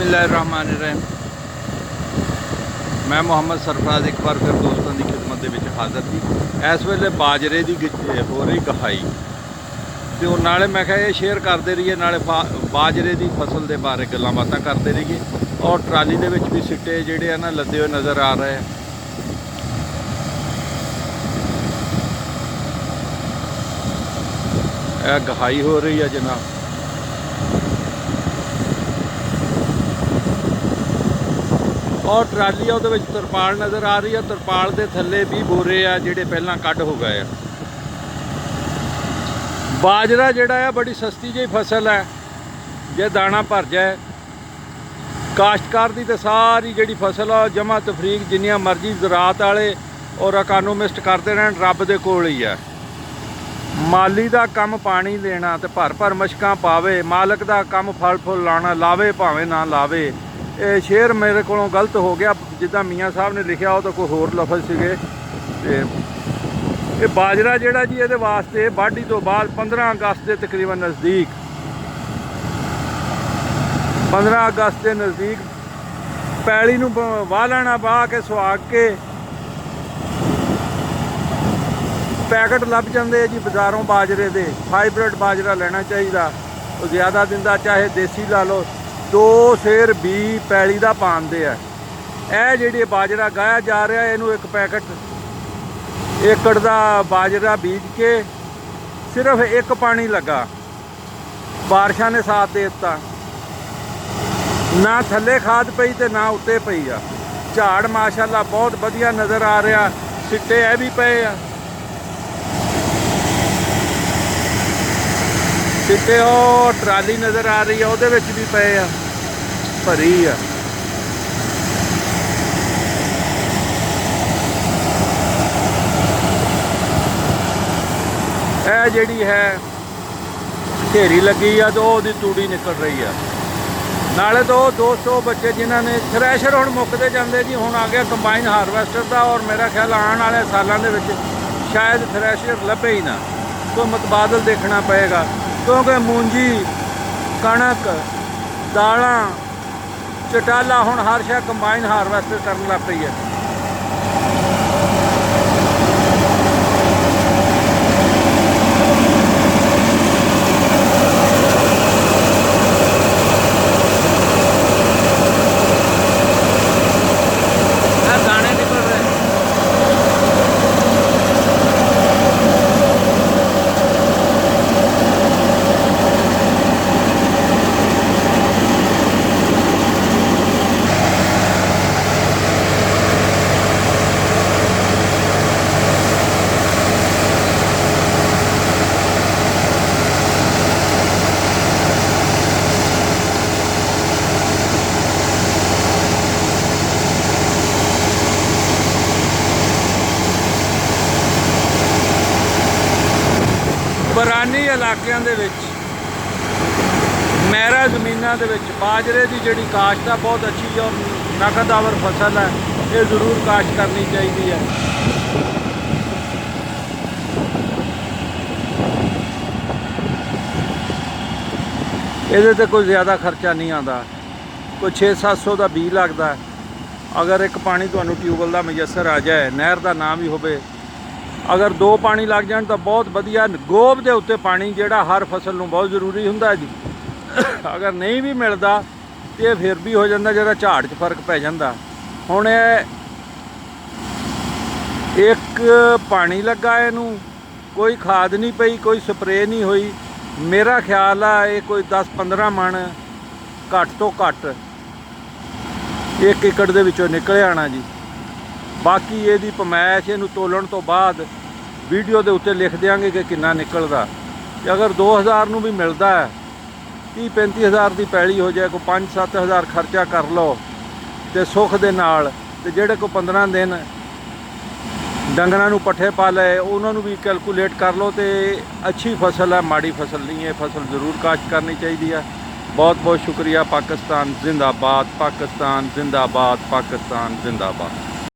बिस्मिल्लाहिर्रहमानिर्रहीम। मैं मुहम्मद सरफराज एक बार फिर दोस्तों की खिदमत के हाज़र जी। इस वेले बाजरे की हो रही गहाई तो नाले मैं क्या शेयर करते रहिए, नाले बाजरे की फसल के बारे गल्लां बातां करते रहिए और ट्राली के भी सिट्टे जोड़े है ना लदे हुए नज़र आ रहे हैं। यह गहाई हो रही है जनाब। और ट्राली वो तरपाल नज़र आ रही है। तरपाल के थले भी बोरे आ जोड़े पहला कढ़ हो गए। बाजरा जोड़ा है बड़ी सस्ती जी फसल है, जे दाना भर जाए। काश्तकार की तो सारी जी फसल है जमा तफरीक जिन्नियां मर्जी ज़रात वाले और इकानोमिस्ट करते रहन रब दे कोल ही है। माली का कम पानी लेना तो भर भर मशकां पावे, मालक का कम फल फुल लाना लावे भावें ना लावे। ये शेर मेरे को गलत हो गया, जिदा मियाँ साहब ने लिखा वो तो कोई होर लफज सीगे। ये बाजरा जोड़ा जी ये वास्ते वाढ़ी तो बाद 15 अगस्त के तकरीबन नज़दीक 15 अगस्त के नज़दीक पैली नूं वाह लेना, वाह के सुहाग के पैकेट लभ जाते जी बाज़ारों बाजरे के। हाईब्रिड बाजरा लेना चाहिए, तो ज़्यादा दिंदा, चाहे देसी ला लो। 2 सेर भी पैली का पाते हैं। यह जी बाजरा गाया जा रहा है, इनू एक पैकेट एकड़ का बाजरा बीज के सिर्फ एक पानी लगा, बारिशा ने साथ दे दिता। ना थले खाद पई तो ना उत्ते पई आ। झाड़ माशाअल्लाह बहुत वधिया नज़र आ रहा। सिट्टे यह भी पे आ, सिट्टे वो ट्राली नज़र आ रही है वो भी पे आ, भरी आ। यह जी है ढेरी लगी है तो वो तूड़ी निकल रही है। नाले तो 200 बच्चे जिन्होंने थ्रैशर हुण मुकते जाते जी, हुण आ गया कंबाइन हारवैस्टर का। और मेरा ख्याल आने वाले सालों के शायद थ्रैशर लभे ही ना, तो मुतबादल देखना पएगा। क्योंकि मूंजी कणक दालां चटाला हुण हर शै कंबाइन हारवैस्टर करन लग पई है। दाने निकल रहे हैं। बरानी इलाकों के नहरा जमीनों के बाजरे की जी काश्त है बहुत अच्छी है और नकदावर फसल है, ये जरूर काश्त करनी चाहिए है। ये कोई ज़्यादा खर्चा नहीं आता, कोई 600-700 का बी लगता है। अगर एक पानी तो ट्यूबवैल का मयसर आ जाए, नहर का ना भी हो, अगर 2 पानी लग जाए तो बहुत वधिया। गोब के उत्ते पानी जोड़ा हर फसल में बहुत जरूरी होंदा है जी। अगर नहीं भी मिलता तो फिर भी हो जाता, जरा झाड़ च फर्क पै जाता। हुण एक पानी लगा, इनू कोई खाद नहीं पई, कोई स्प्रे नहीं हुई। मेरा ख्याल है ये कोई 10-15 मन घट तो घट 1 एकड़ दे विचों निकल आना जी। बाकी ये पमैश इनू तोलन तो बाद वीडियो के उत्ते लिख देंगे कि कितना निकलता। अगर 2000 भी मिलता है, 30-35 हज़ार की पैली हो जाए, कोई 5-7 हज़ार खर्चा कर लो तो सुख दे नाल, ते जेड़े को 15 दिन डंगरां नूं पट्ठे पा ले उन्होंने भी कैलकुलेट कर लो तो अच्छी फसल है, माड़ी फसल नहीं है। फसल जरूर काश्त करनी चाहिए है। बहुत बहुत शुक्रिया। पाकिस्तान जिंदाबाद, पाकिस्तान जिंदाबाद, पाकिस्तान जिंदाबाद।